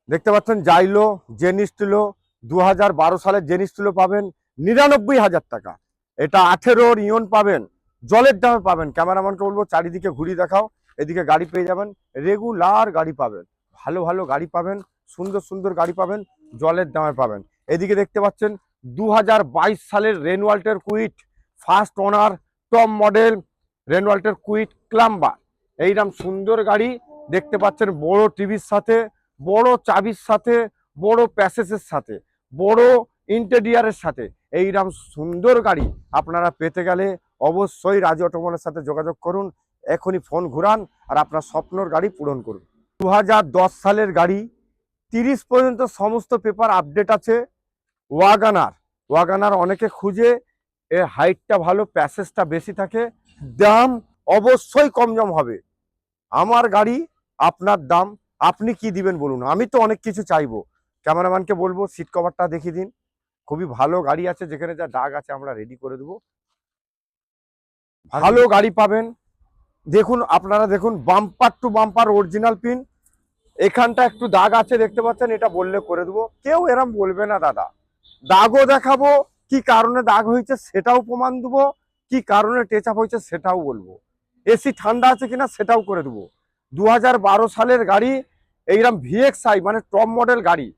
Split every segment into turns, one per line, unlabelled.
দেখতে পাচ্ছেন জাইলো জেনিস্টুলো 2012 সালের জেনিস্টুলো পাবেন 99,000 টাকা। এটা 18 ইয়ন পাবেন, জলের দামে পাবেন। ক্যামেরাম্যানকে বলবো চারিদিকে ঘুরিয়ে দেখাও, এদিকে গাড়ি পেয়ে যাবেন, রেগুলার গাড়ি পাবেন, ভালো ভালো গাড়ি পাবেন, সুন্দর সুন্দর গাড়ি পাবেন, জলের দামে পাবেন। এদিকে দেখতে পাচ্ছেন 2022 সালের রেনওয়াল্টের Kwid first owner top model রেনওয়াল্টের কুইট ক্লাম্বার। এইরকম সুন্দর গাড়ি দেখতে পাচ্ছেন, বড় টিভির সাথে, বড় চাবির সাথে, বড় প্যাসেজের সাথে, বড় ইন্টেরিয়ারের সাথে এইরকম সুন্দর গাড়ি আপনারা পেতে গেলে অবশ্যই রাজু অটোমোবাইলের সাথে যোগাযোগ করুন। এখনই ফোন ঘুরান আর আপনার স্বপ্নর গাড়ি পূরণ করুন। 2010 সালের গাড়ি, 30 পর্যন্ত সমস্ত পেপার আপডেট আছে। ওয়াগানার অনেকে খুঁজে, এর হাইটটা ভালো, প্যাসেজটা বেশি থাকে, দাম অবশ্যই কম হবে। আমার গাড়ি আপনার দাম, আপনি কি দিবেন বলুন। আমি তো অনেক কিছু চাইবো। ক্যামেরাম্যানকে বলবো সিট কভারটা দেখিয়ে দিন। খুবই ভালো গাড়ি আছে, যেখানে যা দাগ আছে আমরা রেডি করে দেবো। ভালো গাড়ি পাবেন। দেখুন, আপনারা দেখুন, bumper to bumper original pin. এখানটা একটু দাগ আছে দেখতে পাচ্ছেন, এটা বললে করে দেবো, কেউ এরম বলবে না দাদা। দাগও দেখাবো, কি কারণে দাগ হয়েছে সেটাও প্রমাণ দেবো, কি কারণে টেচ আপ হয়েছে সেটাও বলবো, এসি ঠান্ডা আছে কিনা সেটাও করে দেবো। 2012 সালের গাড়ি, এইরকম ভিএক্সআই মানে টপ মডেল গাড়ি।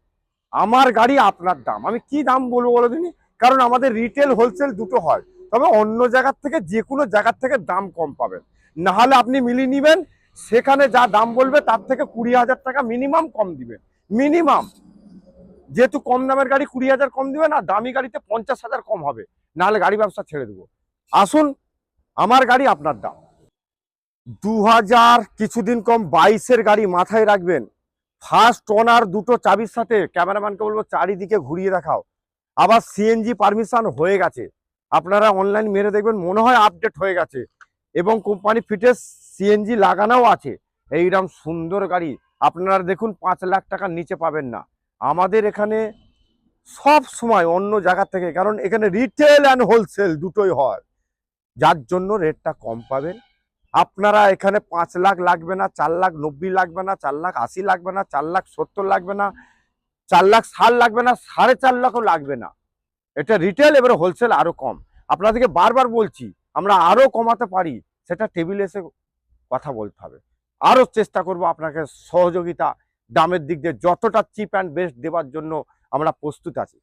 আমার গাড়ি আপনার দাম, আমি কি দাম বলবো বলো দিনই, কারণ আমাদের রিটেল হোলসেল দুটো হয়, তবে অন্য জায়গার থেকে যে কোনো জায়গার থেকে দাম কম পাবেন। না হলে আপনি মিলিয়ে নেবেন, সেখানে যা দাম বলবে তার থেকে 20,000 টাকা মিনিমাম কম দিবেন, মিনিমাম। যেহেতু কম দামের গাড়ি 20,000 কম দিবেন, আর দামি গাড়িতে 50,000 কম হবে, নাহলে গাড়ি ব্যবসা ছেড়ে দেবো। আসুন, আমার গাড়ি আপনার দাম। 2000 কিছুদিন কম 22-এর গাড়ি মাথায় রাখবেন, ফার্স্ট ওনার, দুটো চাবির সাথে। ক্যামেরাম্যানকে বলবো চারিদিকে ঘুরিয়ে দেখাও। আবার সিএনজি পারমিশন হয়ে গেছে, আপনারা অনলাইন মেরে দেখবেন, মনে হয় আপডেট হয়ে গেছে, এবং কোম্পানি ফিটেস সিএনজি লাগানোও আছে। এইরকম সুন্দর গাড়ি আপনারা দেখুন 5 লাখ টাকার নিচে পাবেন না আমাদের এখানে সব সময়, অন্য জায়গা থেকে, কারণ এখানে রিটেল অ্যান্ড হোলসেল দুটোই হয়, যার জন্য রেটটা কম পাবেন। আপনারা এখানে 5 লাখ লাগবে না, 4,90,000 লাগবে না, 4,80,000 লাগবে না, 4,70,000 লাগবে না, 4,60,000 লাগবে না, 4.5 লাখও লাগবে না। এটা রিটেল, এবারে হোলসেল আরো কম। আপনাদেরকে বারবার বলছি, আমরা আরো কমাতে পারি, সেটা টেবিলে এসে কথা বলতে হবে। আরো চেষ্টা করব আপনাকে সহযোগিতা, দামের দিক দিয়ে যতটা চিপ অ্যান্ড বেস্ট দেওয়ার জন্য আমরা প্রস্তুত আছি।